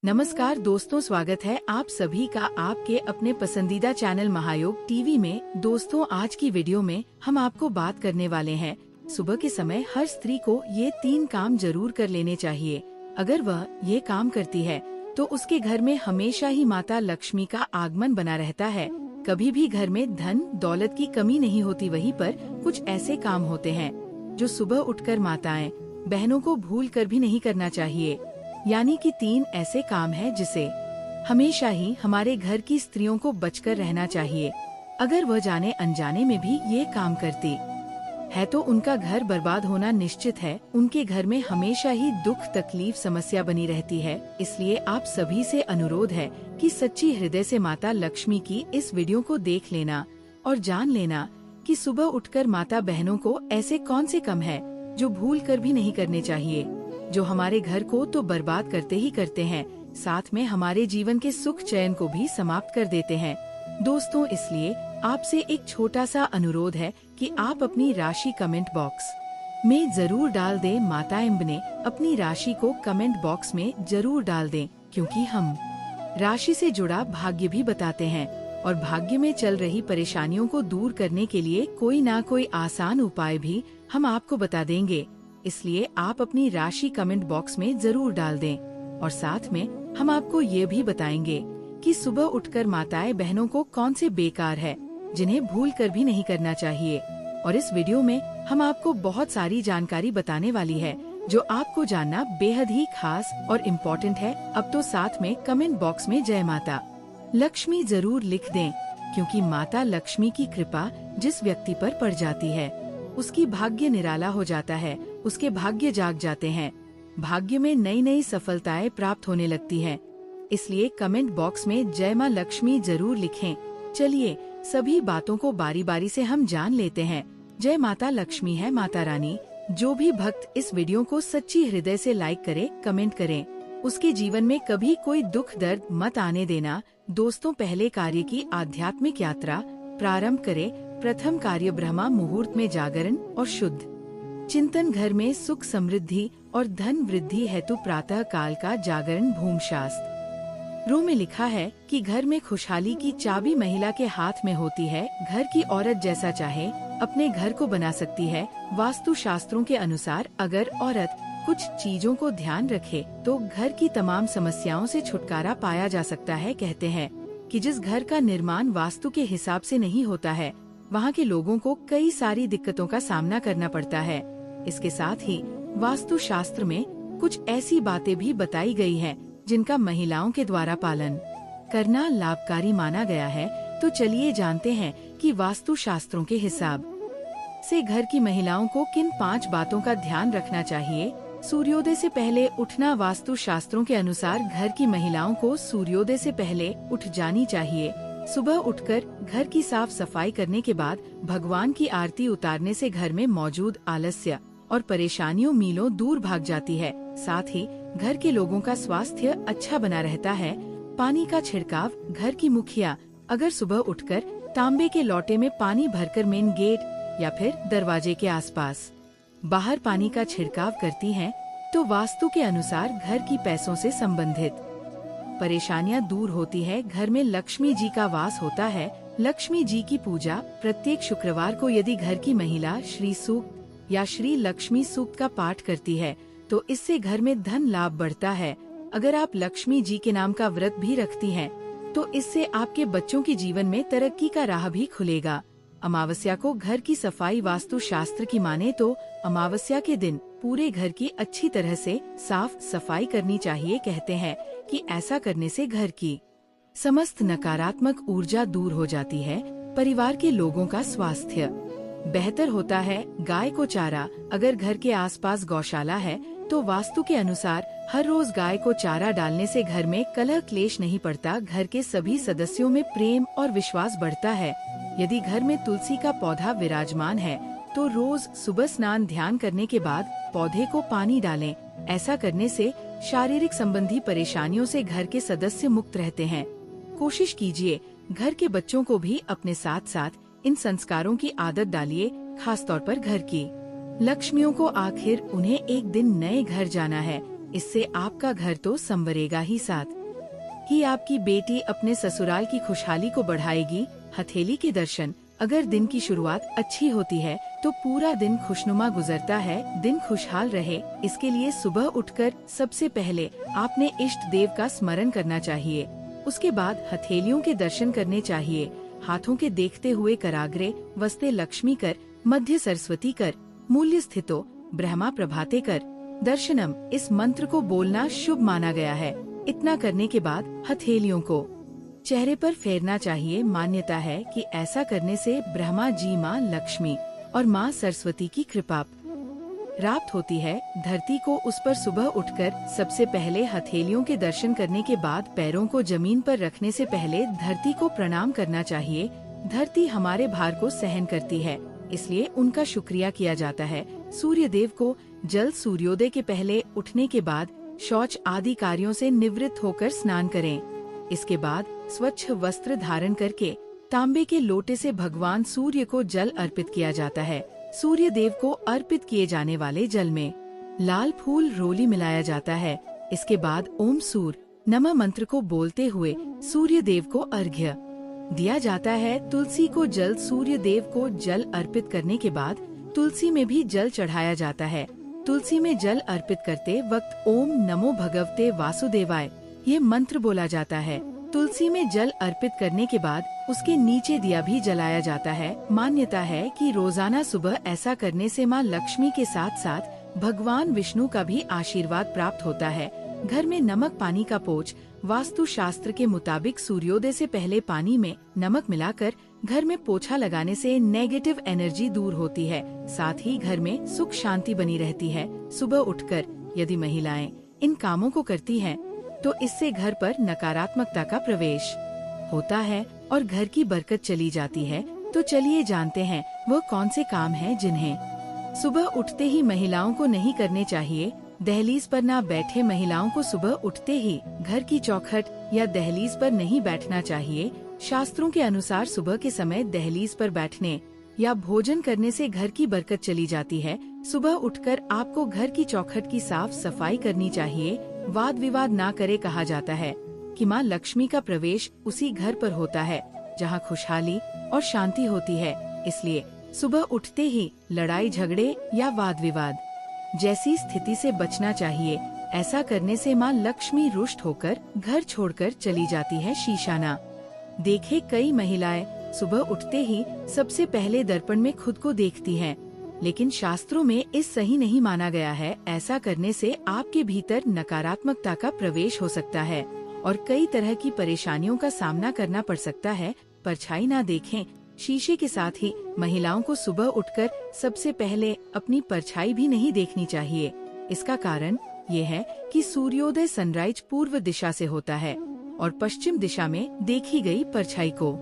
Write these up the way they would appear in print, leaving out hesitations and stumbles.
नमस्कार दोस्तों, स्वागत है आप सभी का आपके अपने पसंदीदा चैनल महायोग टीवी में। दोस्तों, आज की वीडियो में हम आपको बात करने वाले हैं सुबह के समय हर स्त्री को ये 3 काम जरूर कर लेने चाहिए। अगर वह ये काम करती है तो उसके घर में हमेशा ही माता लक्ष्मी का आगमन बना रहता है। कभी भी घर में धन दौलत की कमी नहीं होती। वहीं पर कुछ ऐसे काम होते हैं जो सुबह उठकर माताएं बहनों को भूल कर भी नहीं करना चाहिए। यानी कि 3 ऐसे काम हैं जिसे हमेशा ही हमारे घर की स्त्रियों को बचकर रहना चाहिए। अगर वह जाने अनजाने में भी ये काम करती है तो उनका घर बर्बाद होना निश्चित है। उनके घर में हमेशा ही दुख तकलीफ समस्या बनी रहती है। इसलिए आप सभी से अनुरोध है कि सच्ची हृदय से माता लक्ष्मी की इस वीडियो को देख लेना और जान लेना कि सुबह उठकर माता बहनों को ऐसे कौन से काम है जो भूल कर भी नहीं करने चाहिए, जो हमारे घर को तो बर्बाद करते ही करते हैं, साथ में हमारे जीवन के सुख चैन को भी समाप्त कर देते हैं। दोस्तों, इसलिए आपसे एक छोटा सा अनुरोध है कि आप अपनी राशि कमेंट बॉक्स में जरूर डाल दें। माताएं बने अपनी राशि को कमेंट बॉक्स में जरूर डाल दें, क्योंकि हम राशि से जुड़ा भाग्य भी बताते हैं और भाग्य में चल रही परेशानियों को दूर करने के लिए कोई ना कोई आसान उपाय भी हम आपको बता देंगे। इसलिए आप अपनी राशि कमेंट बॉक्स में जरूर डाल दें और साथ में हम आपको ये भी बताएंगे कि सुबह उठकर माताएं बहनों को कौन से बेकार है जिन्हें भूल कर भी नहीं करना चाहिए। और इस वीडियो में हम आपको बहुत सारी जानकारी बताने वाली है जो आपको जानना बेहद ही खास और इम्पोर्टेंट है। अब तो साथ में कमेंट बॉक्स में जय माता लक्ष्मी जरूर लिख दें, क्योंकि माता लक्ष्मी की कृपा जिस व्यक्ति पर पड़ जाती है उसकी भाग्य निराला हो जाता है, उसके भाग्य जाग जाते हैं, भाग्य में नई नई सफलताएं प्राप्त होने लगती हैं। इसलिए कमेंट बॉक्स में जय मां लक्ष्मी जरूर लिखें। चलिए सभी बातों को बारी बारी से हम जान लेते हैं। जय माता लक्ष्मी है माता रानी। जो भी भक्त इस वीडियो को सच्ची हृदय से लाइक करे, कमेंट करें, उसके जीवन में कभी कोई दुख दर्द मत आने देना। दोस्तों, पहले कार्य की आध्यात्मिक यात्रा प्रारंभ करें। प्रथम कार्य ब्रह्मा मुहूर्त में जागरण और शुद्ध चिंतन। घर में सुख समृद्धि और धन वृद्धि हेतु प्रातः काल का जागरण। भूमशास्त्र रो में लिखा है कि घर में खुशहाली की चाबी महिला के हाथ में होती है। घर की औरत जैसा चाहे अपने घर को बना सकती है। वास्तु शास्त्रों के अनुसार अगर औरत कुछ चीजों को ध्यान रखे तो घर की तमाम समस्याओं से छुटकारा पाया जा सकता है। कहते हैं कि जिस घर का निर्माण वास्तु के हिसाब से नहीं होता है वहाँ के लोगों को कई सारी दिक्कतों का सामना करना पड़ता है। इसके साथ ही वास्तु शास्त्र में कुछ ऐसी बातें भी बताई गई हैं जिनका महिलाओं के द्वारा पालन करना लाभकारी माना गया है। तो चलिए जानते हैं कि वास्तु शास्त्रों के हिसाब से घर की महिलाओं को किन 5 बातों का ध्यान रखना चाहिए। सूर्योदय से पहले उठना। वास्तु शास्त्रों के अनुसार घर की महिलाओं को सूर्योदय से पहले उठ जानी चाहिए। सुबह उठकर घर की साफ सफाई करने के बाद भगवान की आरती उतारने से घर में मौजूद आलस्य और परेशानियों मीलों दूर भाग जाती है। साथ ही घर के लोगों का स्वास्थ्य अच्छा बना रहता है। पानी का छिड़काव। घर की मुखिया अगर सुबह उठकर तांबे के लोटे में पानी भरकर मेन गेट या फिर दरवाजे के आसपास बाहर पानी का छिड़काव करती हैं, तो वास्तु के अनुसार घर की पैसों से संबंधित परेशानियां दूर होती है। घर में लक्ष्मी जी का वास होता है। लक्ष्मी जी की पूजा प्रत्येक शुक्रवार को यदि घर की महिला श्री सूक्त या श्री लक्ष्मी सूक्त का पाठ करती है तो इससे घर में धन लाभ बढ़ता है। अगर आप लक्ष्मी जी के नाम का व्रत भी रखती हैं तो इससे आपके बच्चों के जीवन में तरक्की का राह भी खुलेगा। अमावस्या को घर की सफाई वास्तु शास्त्र की माने तो अमावस्या के दिन पूरे घर की अच्छी तरह से साफ सफाई करनी चाहिए। कहते हैं कि ऐसा करने से घर की समस्त नकारात्मक ऊर्जा दूर हो जाती है। परिवार के लोगों का स्वास्थ्य बेहतर होता है। गाय को चारा। अगर घर के आसपास गौशाला है तो वास्तु के अनुसार हर रोज गाय को चारा डालने से घर में कलह क्लेश नहीं पड़ता। घर के सभी सदस्यों में प्रेम और विश्वास बढ़ता है। यदि घर में तुलसी का पौधा विराजमान है तो रोज सुबह स्नान ध्यान करने के बाद पौधे को पानी डालें। ऐसा करने से शारीरिक संबंधी परेशानियों से घर के सदस्य मुक्त रहते हैं। कोशिश कीजिए घर के बच्चों को भी अपने साथ साथ इन संस्कारों की आदत डालिए, खास तौर पर घर की लक्ष्मियों को। आखिर उन्हें एक दिन नए घर जाना है इससे आपका घर तो संवरेगा ही, साथ ही आपकी बेटी अपने ससुराल की खुशहाली को बढ़ाएगी। हथेली के दर्शन। अगर दिन की शुरुआत अच्छी होती है तो पूरा दिन खुशनुमा गुजरता है। दिन खुशहाल रहे, इसके लिए सुबह उठकर सबसे पहले आपने इष्ट देव का स्मरण करना चाहिए। उसके बाद हथेलियों के दर्शन करने चाहिए। हाथों के देखते हुए कराग्रे वस्ते लक्ष्मी कर, मध्य सरस्वती कर, मूल्य स्थितो ब्रह्मा प्रभाते कर दर्शनम। इस मंत्र को बोलना शुभ माना गया है। इतना करने के बाद हथेलियों को चेहरे पर फेरना चाहिए। मान्यता है कि ऐसा करने से ब्रह्मा जी, माँ लक्ष्मी और माँ सरस्वती की कृपा प्राप्त होती है। धरती को उस पर सुबह उठकर सबसे पहले हथेलियों के दर्शन करने के बाद पैरों को जमीन पर रखने से पहले धरती को प्रणाम करना चाहिए। धरती हमारे भार को सहन करती है, इसलिए उनका शुक्रिया किया जाता है। सूर्य देव को जल सूर्योदय के पहले उठने के बाद शौच आदि कार्यों से निवृत्त होकर स्नान करें। इसके बाद स्वच्छ वस्त्र धारण करके तांबे के लोटे से भगवान सूर्य को जल अर्पित किया जाता है। सूर्य देव को अर्पित किए जाने वाले जल में लाल फूल रोली मिलाया जाता है। इसके बाद ओम सूर्य नमः मंत्र को बोलते हुए सूर्य देव को अर्घ्य दिया जाता है। तुलसी को जल। सूर्य देव को जल अर्पित करने के बाद तुलसी में भी जल चढ़ाया जाता है। तुलसी में जल अर्पित करते वक्त ओम नमो भगवते वासुदेवाय ये मंत्र बोला जाता है। तुलसी में जल अर्पित करने के बाद उसके नीचे दिया भी जलाया जाता है। मान्यता है कि रोजाना सुबह ऐसा करने से माँ लक्ष्मी के साथ साथ भगवान विष्णु का भी आशीर्वाद प्राप्त होता है। घर में नमक पानी का पोछ। वास्तु शास्त्र के मुताबिक सूर्योदय से पहले पानी में नमक मिलाकर घर में पोछा लगाने से नेगेटिव एनर्जी दूर होती है। साथ ही घर में सुख शांति बनी रहती है। सुबह उठकर यदि महिलाएं इन कामों को करती हैं, तो इससे घर पर नकारात्मकता का प्रवेश होता है और घर की बरकत चली जाती है। तो चलिए जानते हैं वह कौन से काम हैं जिन्हें सुबह उठते ही महिलाओं को नहीं करने चाहिए। दहलीज पर ना बैठे। महिलाओं को सुबह उठते ही घर की चौखट या दहलीज पर नहीं बैठना चाहिए। शास्त्रों के अनुसार सुबह के समय दहलीज पर बैठने या भोजन करने से घर की बरकत चली जाती है। सुबह उठकर आपको घर की चौखट की साफ सफाई करनी चाहिए। वाद विवाद ना करे। कहा जाता है कि माँ लक्ष्मी का प्रवेश उसी घर पर होता है जहाँ खुशहाली और शांति होती है। इसलिए सुबह उठते ही लड़ाई झगड़े या वाद विवाद जैसी स्थिति से बचना चाहिए। ऐसा करने से माँ लक्ष्मी रुष्ट होकर घर छोड़कर चली जाती है। शीशाना देखे। कई महिलाएं सुबह उठते ही सबसे पहले दर्पण में खुद को देखती हैं, लेकिन शास्त्रों में इस सही नहीं माना गया है। ऐसा करने से आपके भीतर नकारात्मकता का प्रवेश हो सकता है और कई तरह की परेशानियों का सामना करना पड़ सकता है। परछाई ना देखें। शीशे के साथ ही महिलाओं को सुबह उठकर सबसे पहले अपनी परछाई भी नहीं देखनी चाहिए। इसका कारण ये है कि सूर्योदय सनराइज पूर्व दिशा से होता है और पश्चिम दिशा में देखी गई परछाई को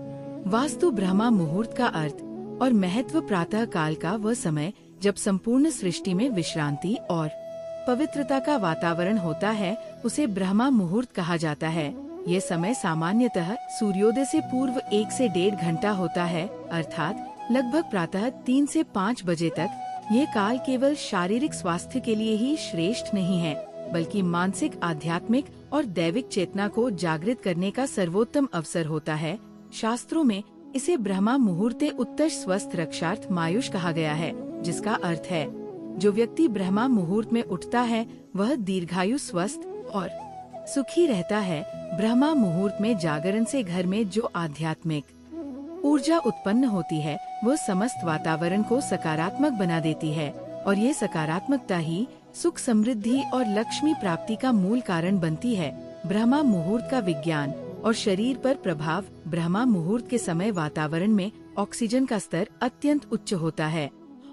वास्तु ब्रह्मा मुहूर्त का अर्थ और महत्व प्रातः काल का वह समय जब संपूर्ण सृष्टि में विश्रांति और पवित्रता का वातावरण होता है, उसे ब्रह्मा मुहूर्त कहा जाता है। ये समय सामान्यतः सूर्योदय से पूर्व 1 से 1.5 घंटा होता है, अर्थात लगभग प्रातः 3 से 5 बजे तक। ये काल केवल शारीरिक स्वास्थ्य के लिए ही श्रेष्ठ नहीं है, बल्कि मानसिक, आध्यात्मिक और दैविक चेतना को जागृत करने का सर्वोत्तम अवसर होता है। शास्त्रों में इसे ब्रह्मा मुहूर्ते उत्तर स्वस्थ रक्षार्थ मायुष कहा गया है, जिसका अर्थ है जो व्यक्ति ब्रह्मा मुहूर्त में उठता है वह दीर्घायु, स्वस्थ और सुखी रहता है। ब्रह्मा मुहूर्त में जागरण से घर में जो आध्यात्मिक ऊर्जा उत्पन्न होती है वह समस्त वातावरण को सकारात्मक बना देती है और ये सकारात्मकता ही सुख, समृद्धि और लक्ष्मी प्राप्ति का मूल कारण बनती है। ब्रह्मा मुहूर्त का विज्ञान और शरीर पर प्रभाव। ब्रह्मा मुहूर्त के समय वातावरण में ऑक्सीजन का स्तर अत्यंत उच्च होता है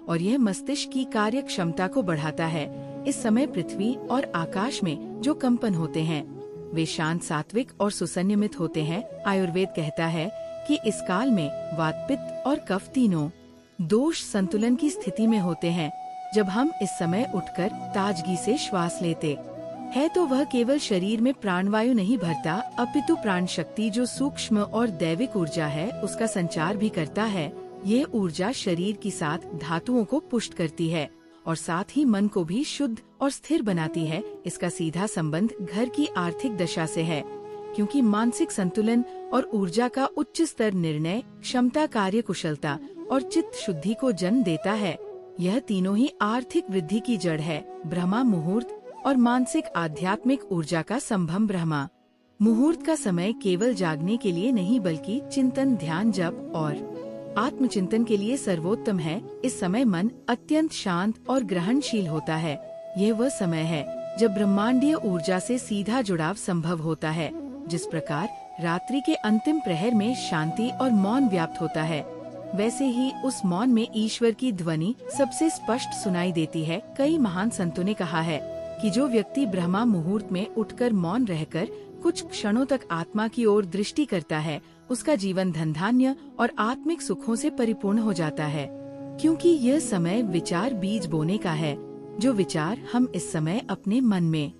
और यह मस्तिष्क की कार्य क्षमता को बढ़ाता है। इस समय पृथ्वी और आकाश में जो कंपन होते हैं वे शांत, सात्विक और सुसंयमित होते हैं। आयुर्वेद कहता है कि इस काल में वात, पित्त और कफ तीनों दोष संतुलन की स्थिति में होते हैं। जब हम इस समय उठकर ताजगी से श्वास लेते हैं तो वह केवल शरीर में प्राणवायु नहीं भरता, अपितु प्राण शक्ति जो सूक्ष्म और दैविक ऊर्जा है उसका संचार भी करता है। ये ऊर्जा शरीर की 7 धातुओं को पुष्ट करती है और साथ ही मन को भी शुद्ध और स्थिर बनाती है। इसका सीधा संबंध घर की आर्थिक दशा से है, क्योंकि मानसिक संतुलन और ऊर्जा का उच्च स्तर निर्णय क्षमता, कार्य कुशलता और चित्त शुद्धि को जन्म देता है। यह तीनों ही आर्थिक वृद्धि की जड़ है। ब्रह्मा मुहूर्त और मानसिक आध्यात्मिक ऊर्जा का संभव। ब्रह्मा मुहूर्त का समय केवल जागने के लिए नहीं बल्कि चिंतन, ध्यान, जप और आत्मचिंतन के लिए सर्वोत्तम है। इस समय मन अत्यंत शांत और ग्रहणशील होता है। यह वह समय है जब ब्रह्मांडीय ऊर्जा से सीधा जुड़ाव संभव होता है। जिस प्रकार रात्रि के अंतिम प्रहर में शांति और मौन व्याप्त होता है, वैसे ही उस मौन में ईश्वर की ध्वनि सबसे स्पष्ट सुनाई देती है। कई महान संतों ने कहा है कि जो व्यक्ति ब्रह्मा मुहूर्त में उठकर मौन रहकर कुछ क्षणों तक आत्मा की ओर दृष्टि करता है, उसका जीवन धन धान्य और आत्मिक सुखों से परिपूर्ण हो जाता है। क्योंकि यह समय विचार बीज बोने का है। जो विचार हम इस समय अपने मन में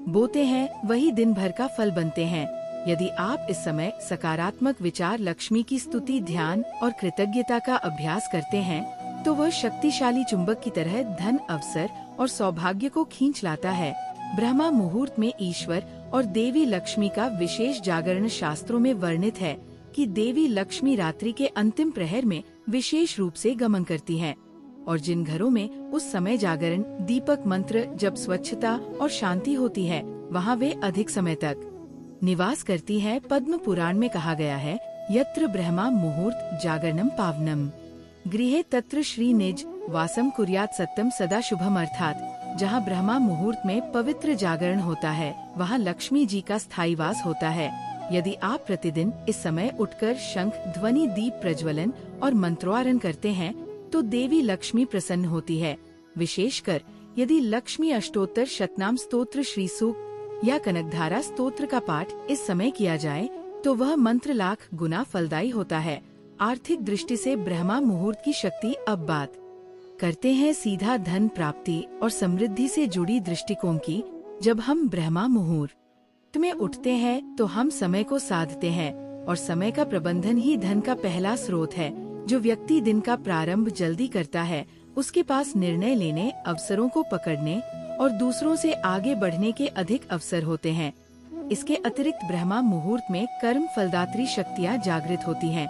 बोते हैं, वही दिन भर का फल बनते हैं। यदि आप इस समय सकारात्मक विचार, लक्ष्मी की स्तुति, ध्यान और कृतज्ञता का अभ्यास करते हैं, तो वह शक्तिशाली चुंबक की तरह धन, अवसर और सौभाग्य को खींच लाता है। ब्रह्मा मुहूर्त में ईश्वर और देवी लक्ष्मी का विशेष जागरण शास्त्रों में वर्णित है कि देवी लक्ष्मी रात्रि के अंतिम प्रहर में विशेष रूप से गमन करती हैं, और जिन घरों में उस समय जागरण, दीपक, मंत्र, जब स्वच्छता और शांति होती है, वहाँ वे अधिक समय तक निवास करती है। पद्म पुराण में कहा गया है, यत्र ब्रह्मा मुहूर्त जागरणम पावनम गृहे तत्र श्री निज वासम कुर्यात सत्यम सदा शुभम। अर्थात जहाँ ब्रह्मा मुहूर्त में पवित्र जागरण होता है, वहाँ लक्ष्मी जी का स्थायी वास होता है। यदि आप प्रतिदिन इस समय उठकर शंख ध्वनि, दीप प्रज्वलन और मंत्रोच्चारण करते हैं, तो देवी लक्ष्मी प्रसन्न होती है। विशेषकर यदि लक्ष्मी अष्टोत्तर शतनाम स्तोत्र, श्री सूक्त या कनकधारा स्तोत्र का पाठ इस समय किया जाए, तो वह मंत्र लाख गुना फलदायी होता है। आर्थिक दृष्टि से ब्रह्मा मुहूर्त की शक्ति। अब बात करते हैं सीधा धन प्राप्ति और समृद्धि से जुड़ी दृष्टिकोण की। जब हम ब्रह्मा मुहूर्त में उठते हैं, तो हम समय को साधते हैं, और समय का प्रबंधन ही धन का पहला स्रोत है। जो व्यक्ति दिन का प्रारंभ जल्दी करता है, उसके पास निर्णय लेने, अवसरों को पकड़ने और दूसरों से आगे बढ़ने के अधिक अवसर होते हैं। इसके अतिरिक्त ब्रह्मा मुहूर्त में कर्म फलदात्री शक्तियाँ जागृत होती हैं।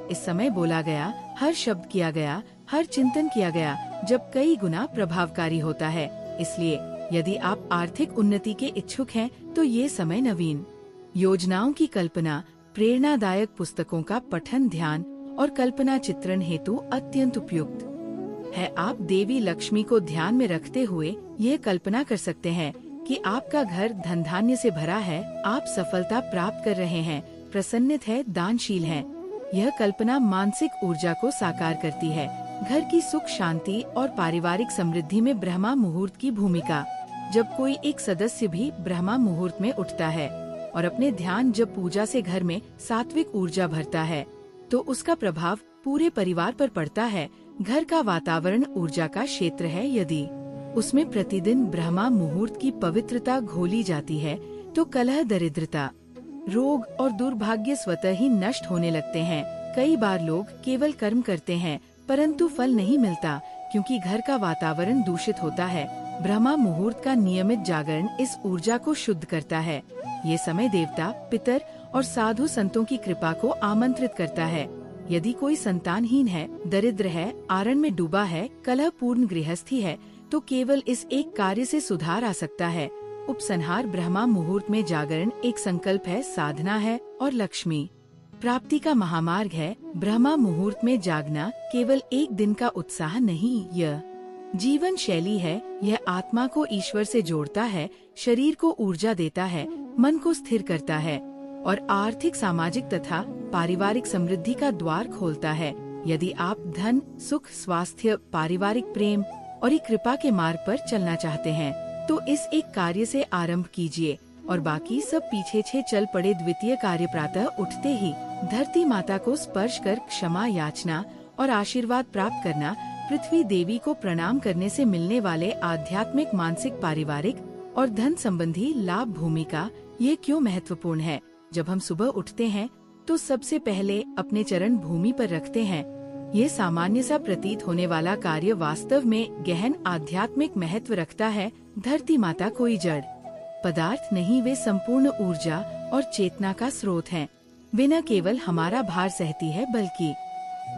इस समय बोला गया हर शब्द, किया गया हर चिंतन, किया गया जब कई गुना प्रभावकारी होता है। इसलिए यदि आप आर्थिक उन्नति के इच्छुक हैं, तो ये समय नवीन योजनाओं की कल्पना, प्रेरणादायक पुस्तकों का पठन, ध्यान और कल्पना चित्रण हेतु अत्यंत उपयुक्त है। आप देवी लक्ष्मी को ध्यान में रखते हुए ये कल्पना कर सकते हैं कि आपका घर धन धान्य से भरा है, आप सफलता प्राप्त कर रहे हैं, प्रसन्नित है, दानशील हैं। यह कल्पना मानसिक ऊर्जा को साकार करती है। घर की सुख, शांति और पारिवारिक समृद्धि में ब्रह्मा मुहूर्त की भूमिका। जब कोई एक सदस्य भी ब्रह्मा मुहूर्त में उठता है और अपने ध्यान, जब पूजा से घर में सात्विक ऊर्जा भरता है, तो उसका प्रभाव पूरे परिवार पर पड़ता है। घर का वातावरण ऊर्जा का क्षेत्र है। यदि उसमें प्रतिदिन ब्रह्मा मुहूर्त की पवित्रता घोली जाती है, तो कलह, दरिद्रता, रोग और दुर्भाग्य स्वतः ही नष्ट होने लगते हैं। कई बार लोग केवल कर्म करते हैं, परंतु फल नहीं मिलता, क्योंकि घर का वातावरण दूषित होता है। ब्रह्मा मुहूर्त का नियमित जागरण इस ऊर्जा को शुद्ध करता है। ये समय देवता, पितर और साधु संतों की कृपा को आमंत्रित करता है। यदि कोई संतानहीन है, दरिद्र है, आरण में डूबा है, कलहपूर्ण गृहस्थी है, तो केवल इस एक कार्य से सुधार आ सकता है। उपसंहार ब्रह्मा मुहूर्त में जागरण एक संकल्प है, साधना है और लक्ष्मी प्राप्ति का महामार्ग है। ब्रह्मा मुहूर्त में जागना केवल एक दिन का उत्साह नहीं, यह जीवन शैली है। यह आत्मा को ईश्वर से जोड़ता है, शरीर को ऊर्जा देता है, मन को स्थिर करता है और आर्थिक, सामाजिक तथा पारिवारिक समृद्धि का द्वार खोलता है। यदि आप धन, सुख, स्वास्थ्य, पारिवारिक प्रेम और कृपा के मार्ग पर चलना चाहते हैं, तो इस एक कार्य से आरंभ कीजिए और बाकी सब पीछे चल पड़े। द्वितीय कार्य, प्रातः उठते ही धरती माता को स्पर्श कर क्षमा याचना और आशीर्वाद प्राप्त करना। पृथ्वी देवी को प्रणाम करने से मिलने वाले आध्यात्मिक, मानसिक, पारिवारिक और धन संबंधी लाभ। भूमिका ये क्यों महत्वपूर्ण है? जब हम सुबह उठते हैं, तो सबसे पहले अपने चरण भूमि पर रखते हैं। ये सामान्य सा प्रतीत होने वाला कार्य वास्तव में गहन आध्यात्मिक महत्व रखता है। धरती माता कोई जड़ पदार्थ नहीं, वे संपूर्ण ऊर्जा और चेतना का स्रोत हैं। वे न केवल हमारा भार सहती है बल्कि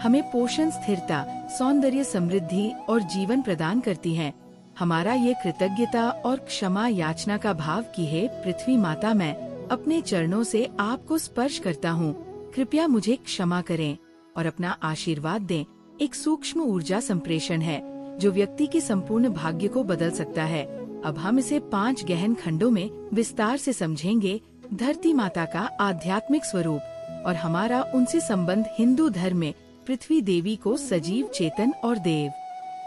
हमें पोषण, स्थिरता, सौंदर्य, समृद्धि और जीवन प्रदान करती हैं। हमारा ये कृतज्ञता और क्षमा याचना का भाव कि हे पृथ्वी माता, मैं अपने चरणों से आपको स्पर्श करता हूँ, कृपया मुझे क्षमा करें और अपना आशीर्वाद दें। एक सूक्ष्म ऊर्जा संप्रेषण है जो व्यक्ति के संपूर्ण भाग्य को बदल सकता है। अब हम इसे 5 गहन खंडों में विस्तार से समझेंगे। धरती माता का आध्यात्मिक स्वरूप और हमारा उनसे संबंध। हिंदू धर्म में पृथ्वी देवी को सजीव, चेतन और देव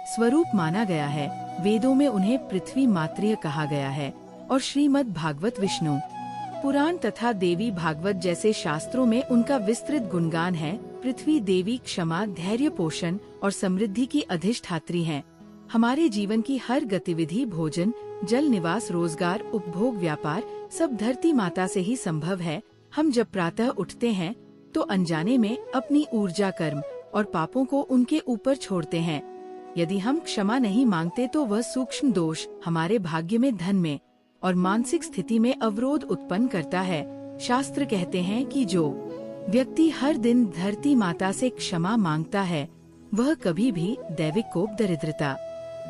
स्वरूप माना गया है। वेदों में उन्हें पृथ्वी मातृ कहा गया है और श्रीमद् भागवत, विष्णु पुराण तथा देवी भागवत जैसे शास्त्रों में उनका विस्तृत गुणगान है। पृथ्वी देवी क्षमा, धैर्य, पोषण और समृद्धि की अधिष्ठात्री हैं। हमारे जीवन की हर गतिविधि, भोजन, जल, निवास, रोजगार, उपभोग, व्यापार सब धरती माता से ही संभव है। हम जब प्रातः उठते हैं तो अनजाने में अपनी ऊर्जा, कर्म और पापों को उनके ऊपर छोड़ते हैं। यदि हम क्षमा नहीं मांगते तो वह सूक्ष्म दोष हमारे भाग्य में, धन में और मानसिक स्थिति में अवरोध उत्पन्न करता है। शास्त्र कहते हैं कि जो व्यक्ति हर दिन धरती माता से क्षमा मांगता है वह कभी भी दैविक कोप, दरिद्रता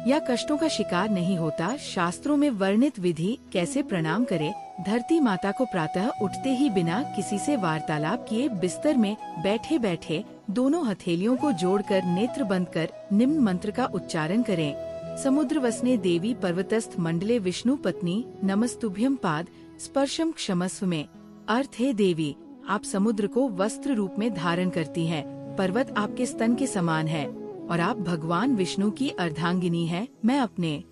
या कष्टों का शिकार नहीं होता। शास्त्रों में वर्णित विधि कैसे प्रणाम करे। धरती माता को प्रातः उठते ही बिना किसी से वार्तालाप किए बिस्तर में बैठे बैठे दोनों हथेलियों को जोड़कर नेत्र बंद कर निम्न मंत्र का उच्चारण करें। समुद्र वसने देवी पर्वतस्थ मंडले विष्णु पत्नी नमस्तुभ्यं पाद स्पर्शम क्षमस्व में। अर्थ है देवी, आप समुद्र को वस्त्र रूप में धारण करती हैं, पर्वत आपके स्तन के समान है और आप भगवान विष्णु की अर्धांगिनी हैं। मैं अपने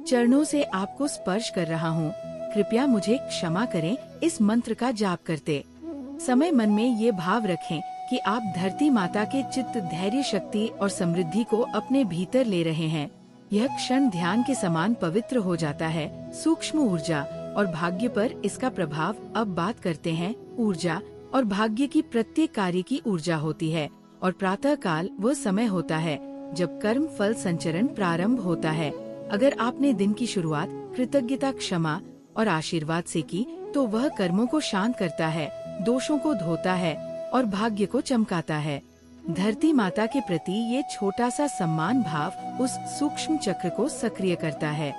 चरणों से आपको स्पर्श कर रहा हूँ, कृपया मुझे क्षमा करें। इस मंत्र का जाप करते समय मन में ये भाव रखें कि आप धरती माता के चित्त, धैर्य, शक्ति और समृद्धि को अपने भीतर ले रहे हैं। यह क्षण ध्यान के समान पवित्र हो जाता है। सूक्ष्म ऊर्जा और भाग्य पर इसका प्रभाव। अब बात करते हैं ऊर्जा और भाग्य की। प्रत्येक कार्य की ऊर्जा होती है और प्रातः काल वह समय होता है जब कर्म फल संचरण प्रारंभ होता है। अगर आपने दिन की शुरुआत कृतज्ञता, क्षमा और आशीर्वाद से की तो वह कर्मों को शांत करता है, दोषों को धोता है और भाग्य को चमकाता है। धरती माता के प्रति ये छोटा सा सम्मान भाव उस सूक्ष्म चक्र को सक्रिय करता है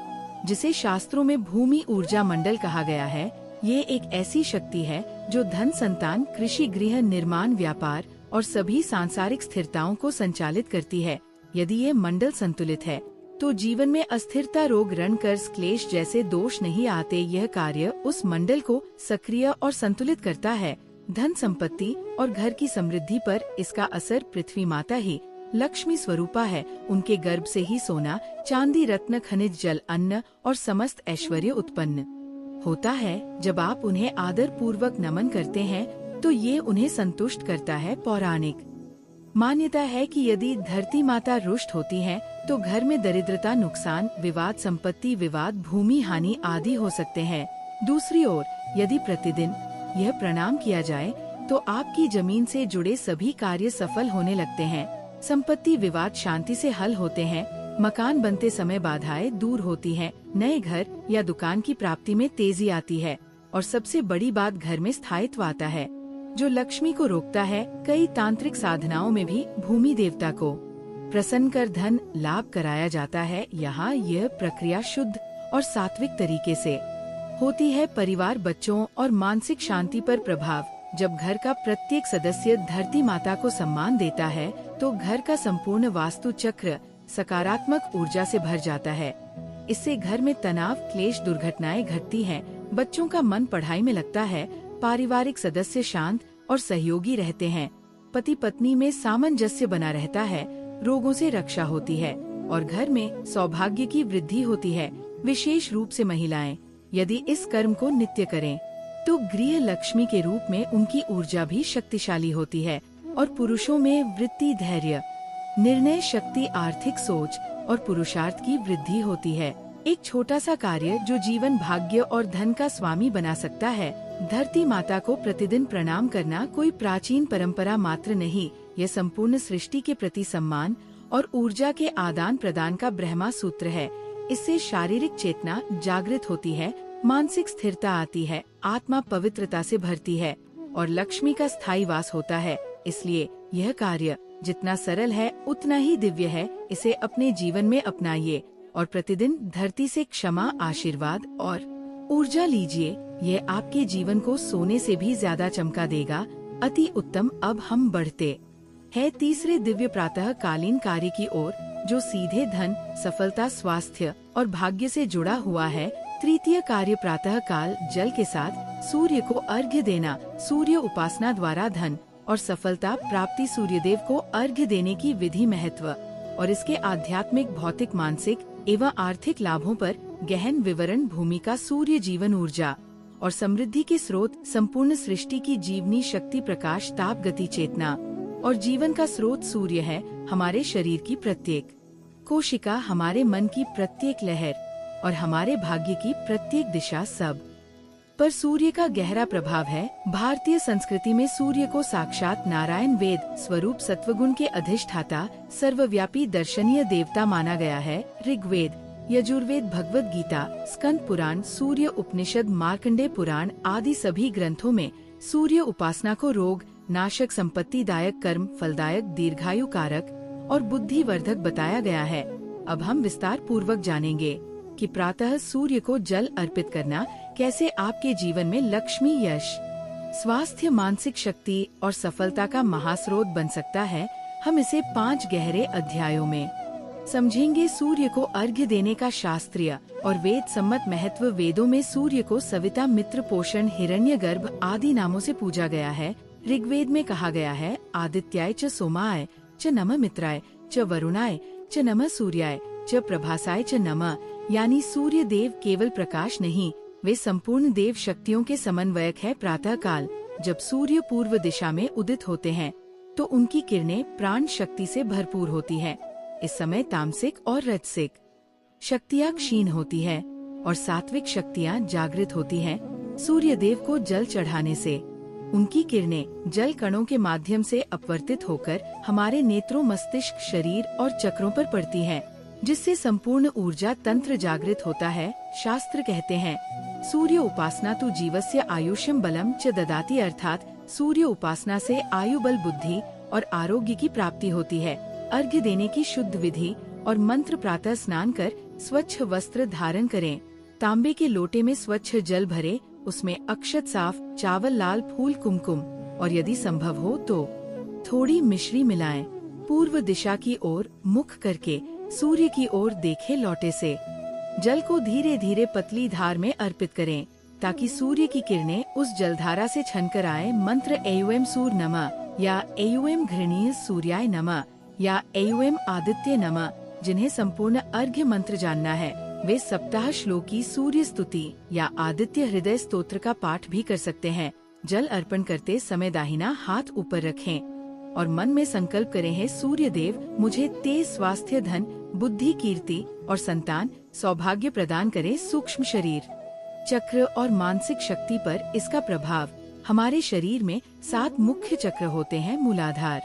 जिसे शास्त्रों में भूमि ऊर्जा मंडल कहा गया है। ये एक ऐसी शक्ति है जो धन, संतान, कृषि, गृह निर्माण, व्यापार और सभी सांसारिक स्थिरताओं को संचालित करती है। यदि ये मंडल संतुलित है तो जीवन में अस्थिरता, रोग, ऋण, कर्ज, क्लेश जैसे दोष नहीं आते। यह कार्य उस मंडल को सक्रिय और संतुलित करता है। धन, संपत्ति और घर की समृद्धि पर इसका असर। पृथ्वी माता ही लक्ष्मी स्वरूपा है। उनके गर्भ से ही सोना, चांदी, रत्न, खनिज, जल, अन्न और समस्त ऐश्वर्य उत्पन्न होता है। जब आप उन्हें आदर पूर्वक नमन करते हैं तो ये उन्हें संतुष्ट करता है। पौराणिक मान्यता है कि यदि धरती माता रुष्ट होती है तो घर में दरिद्रता, नुकसान, विवाद, संपत्ति विवाद, भूमि हानि आदि हो सकते हैं। दूसरी ओर यदि प्रतिदिन यह प्रणाम किया जाए तो आपकी जमीन से जुड़े सभी कार्य सफल होने लगते हैं। संपत्ति विवाद शांति से हल होते हैं। मकान बनते समय बाधाएं दूर होती हैं। नए घर या दुकान की प्राप्ति में तेजी आती है और सबसे बड़ी बात, घर में स्थायित्व आता है जो लक्ष्मी को रोकता है। कई तांत्रिक साधनाओं में भी भूमि देवता को प्रसन्न कर धन लाभ कराया जाता है। यहाँ यह प्रक्रिया शुद्ध और सात्विक तरीके से होती है। परिवार, बच्चों और मानसिक शांति पर प्रभाव। जब घर का प्रत्येक सदस्य धरती माता को सम्मान देता है तो घर का संपूर्ण वास्तु चक्र सकारात्मक ऊर्जा से भर जाता है। इससे घर में तनाव, क्लेश, दुर्घटनाएं घटती हैं। बच्चों का मन पढ़ाई में लगता है। पारिवारिक सदस्य शांत और सहयोगी रहते हैं। पति पत्नी में सामंजस्य बना रहता है। रोगों से रक्षा होती है और घर में सौभाग्य की वृद्धि होती है। विशेष रूप से महिलाएं यदि इस कर्म को नित्य करें तो गृह लक्ष्मी के रूप में उनकी ऊर्जा भी शक्तिशाली होती है और पुरुषों में वृत्ति, धैर्य, निर्णय शक्ति, आर्थिक सोच और पुरुषार्थ की वृद्धि होती है। एक छोटा सा कार्य जो जीवन, भाग्य और धन का स्वामी बना सकता है। धरती माता को प्रतिदिन प्रणाम करना कोई प्राचीन परंपरा मात्र नहीं, यह संपूर्ण सृष्टि के प्रति सम्मान और ऊर्जा के आदान प्रदान का ब्रह्मा सूत्र है। इससे शारीरिक चेतना जागृत होती है, मानसिक स्थिरता आती है, आत्मा पवित्रता से भरती है और लक्ष्मी का स्थायी वास होता है। इसलिए यह कार्य जितना सरल है उतना ही दिव्य है। इसे अपने जीवन में अपनाइए और प्रतिदिन धरती से क्षमा, आशीर्वाद और ऊर्जा लीजिए। यह आपके जीवन को सोने से भी ज्यादा चमका देगा। अति उत्तम। अब हम बढ़ते हैं तीसरे दिव्य प्रातः कालीन कार्य की ओर, जो सीधे धन, सफलता, स्वास्थ्य और भाग्य से जुड़ा हुआ है। तृतीय कार्य प्रातः काल जल के साथ सूर्य को अर्घ्य देना। सूर्य उपासना द्वारा धन और सफलता प्राप्ति, सूर्यदेव को अर्घ्य देने की विधि, महत्व और इसके आध्यात्मिक, भौतिक, मानसिक एवं आर्थिक लाभों पर गहन विवरण। भूमिका सूर्य जीवन, ऊर्जा और समृद्धि के स्रोत, संपूर्ण सृष्टि की जीवनी शक्ति, प्रकाश, ताप, गति, चेतना और जीवन का स्रोत सूर्य है। हमारे शरीर की प्रत्येक कोशिका, हमारे मन की प्रत्येक लहर और हमारे भाग्य की प्रत्येक दिशा, सब पर सूर्य का गहरा प्रभाव है। भारतीय संस्कृति में सूर्य को साक्षात नारायण, वेद स्वरूप, सत्वगुण के अधिष्ठाता, सर्वव्यापी, दर्शनीय देवता माना गया है। ऋग्वेद, यजुर्वेद, भगवद गीता, स्कंद पुराण, सूर्य उपनिषद, मार्कंडेय पुराण आदि सभी ग्रंथों में सूर्य उपासना को रोग नाशक, संपत्तिदायक, कर्म फलदायक, दीर्घायु कारक और बुद्धिवर्धक बताया गया है। अब हम विस्तार पूर्वक जानेंगे कि प्रातः सूर्य को जल अर्पित करना कैसे आपके जीवन में लक्ष्मी, यश, स्वास्थ्य, मानसिक शक्ति और सफलता का महास्रोत बन सकता है। हम इसे 5 गहरे अध्यायों में समझेंगे। सूर्य को अर्घ्य देने का शास्त्रीय और वेद सम्मत महत्व। वेदों में सूर्य को सविता, मित्र, पोषण, हिरण्यगर्भ आदि नामों से पूजा गया है। ऋग्वेद में कहा गया है, आदित्याय च सोमाय च नमः, मित्राय च वरुणाय च नमः, सूर्याय च प्रभासाय च नमः। यानी सूर्य देव केवल प्रकाश नहीं, वे संपूर्ण देव शक्तियों के समन्वयक है। प्रातः काल जब सूर्य पूर्व दिशा में उदित होते हैं तो उनकी किरणें प्राण शक्ति से भरपूर होती है। इस समय तामसिक और राजसिक शक्तियाँ क्षीण होती है और सात्विक शक्तियाँ जागृत होती हैं। सूर्य देव को जल चढ़ाने से उनकी किरणें जल कणों के माध्यम से अपवर्तित होकर हमारे नेत्रों, मस्तिष्क, शरीर और चक्रों पर पड़ती हैं, जिससे संपूर्ण ऊर्जा तंत्र जागृत होता है। शास्त्र कहते हैं, सूर्य उपासना तो जीवस्य आयुष्यम बलम च ददाति, अर्थात सूर्य उपासना से आयु, बल, बुद्धि और आरोग्य की प्राप्ति होती है। अर्घ्य देने की शुद्ध विधि और मंत्र। प्रातः स्नान कर स्वच्छ वस्त्र धारण करें। तांबे के लोटे में स्वच्छ जल भरे, उसमें अक्षत, साफ चावल, लाल फूल, कुमकुम और यदि संभव हो तो थोड़ी मिश्री मिलाएं। पूर्व दिशा की ओर मुख करके सूर्य की ओर देखें। लोटे से जल को धीरे धीरे पतली धार में अर्पित करें ताकि सूर्य की किरणें उस जलधारा से छनकर आए। मंत्र एयुएम सूर्य नमः या एयुएम घृणीय सूर्याय नमः या एयुएम आदित्य नमः। जिन्हें संपूर्ण अर्घ्य मंत्र जानना है वे सप्ताह श्लोकी, सूर्य स्तुति या आदित्य हृदय स्तोत्र का पाठ भी कर सकते हैं। जल अर्पण करते समय दाहिना हाथ ऊपर रखें और मन में संकल्प करें, है सूर्य देव मुझे तेज स्वास्थ्य, धन, बुद्धि, कीर्ति और संतान, सौभाग्य प्रदान करें। सूक्ष्म शरीर चक्र और मानसिक शक्ति पर इसका प्रभाव। हमारे शरीर में 7 मुख्य चक्र होते हैं। मूलाधार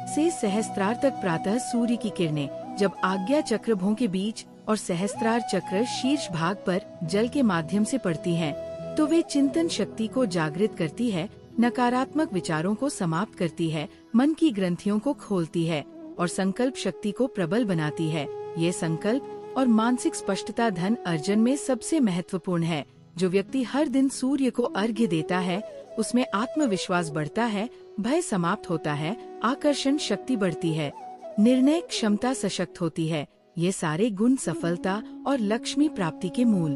से सहस्त्रार तक प्रातः सूर्य की किरणें जब आज्ञा चक्र भों के बीच और सहस्त्रार चक्र शीर्ष भाग पर जल के माध्यम से पड़ती हैं, तो वे चिंतन शक्ति को जागृत करती है, नकारात्मक विचारों को समाप्त करती है, मन की ग्रंथियों को खोलती है और संकल्प शक्ति को प्रबल बनाती है। ये संकल्प और मानसिक स्पष्टता धन अर्जन में सबसे महत्वपूर्ण है। जो व्यक्ति हर दिन सूर्य को अर्घ्य देता है उसमें आत्मविश्वास बढ़ता है, भय समाप्त होता है, आकर्षण शक्ति बढ़ती है, निर्णय क्षमता सशक्त होती है। ये सारे गुण सफलता और लक्ष्मी प्राप्ति के मूल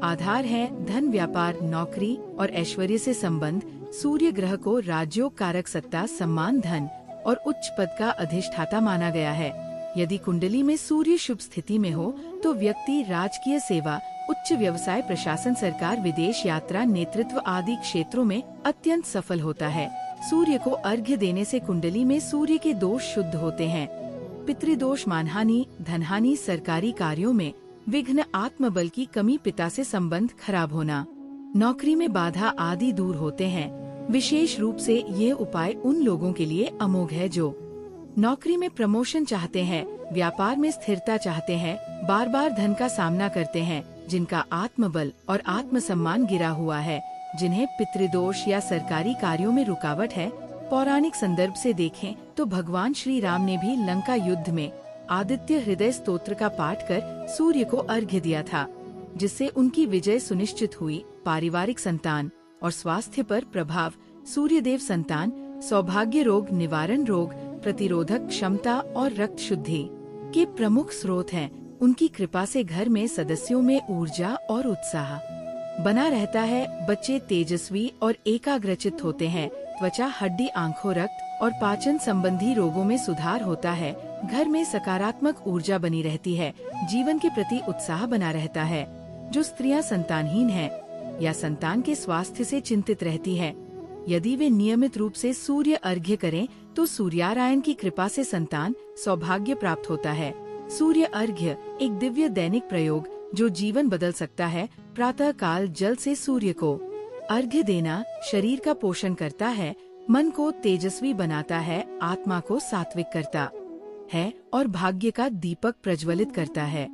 आधार हैं। धन, व्यापार, नौकरी और ऐश्वर्य से संबंध। सूर्य ग्रह को राजयोग कारक, सत्ता, सम्मान, धन और उच्च पद का अधिष्ठाता माना गया है। यदि कुंडली में सूर्य शुभ स्थिति में हो तो व्यक्ति राजकीय सेवा, उच्च व्यवसाय, प्रशासन, सरकार, विदेश यात्रा, नेतृत्व आदि क्षेत्रों में अत्यंत सफल होता है। सूर्य को अर्घ्य देने से कुंडली में सूर्य के दोष शुद्ध होते हैं। पितृदोष, मानहानि, धनहानि, सरकारी कार्यों में विघ्न, आत्मबल की कमी, पिता से संबंध खराब होना, नौकरी में बाधा आदि दूर होते हैं। विशेष रूप से ये उपाय उन लोगों के लिए अमोघ है जो नौकरी में प्रमोशन चाहते हैं, व्यापार में स्थिरता चाहते हैं, बार बार धन का सामना करते हैं, जिनका आत्मबल और आत्मसम्मान गिरा हुआ है, जिन्हें पितृदोष या सरकारी कार्यों में रुकावट है। पौराणिक संदर्भ से देखें तो भगवान श्री राम ने भी लंका युद्ध में आदित्य हृदय स्तोत्र का पाठ कर सूर्य को अर्घ्य दिया था, जिससे उनकी विजय सुनिश्चित हुई। पारिवारिक संतान और स्वास्थ्य पर प्रभाव। सूर्य देव संतान, सौभाग्य, रोग निवारण, रोग प्रतिरोधक क्षमता और रक्त शुद्धि के प्रमुख स्रोत हैं। उनकी कृपा से घर में सदस्यों में ऊर्जा और उत्साह बना रहता है। बच्चे तेजस्वी और एकाग्रचित्त होते हैं। त्वचा, हड्डी, आंखों, रक्त और पाचन संबंधी रोगों में सुधार होता है। घर में सकारात्मक ऊर्जा बनी रहती है। जीवन के प्रति उत्साह बना रहता है। जो स्त्रियां संतानहीन हैं या संतान के स्वास्थ्य से चिंतित रहती हैं, यदि वे नियमित रूप से सूर्य अर्घ्य करें तो सूर्यारायण की कृपा से संतान सौभाग्य प्राप्त होता है। सूर्य अर्घ्य एक दिव्य दैनिक प्रयोग जो जीवन बदल सकता है। प्रातः काल जल से सूर्य को अर्घ्य देना शरीर का पोषण करता है, मन को तेजस्वी बनाता है, आत्मा को सात्विक करता है और भाग्य का दीपक प्रज्वलित करता है।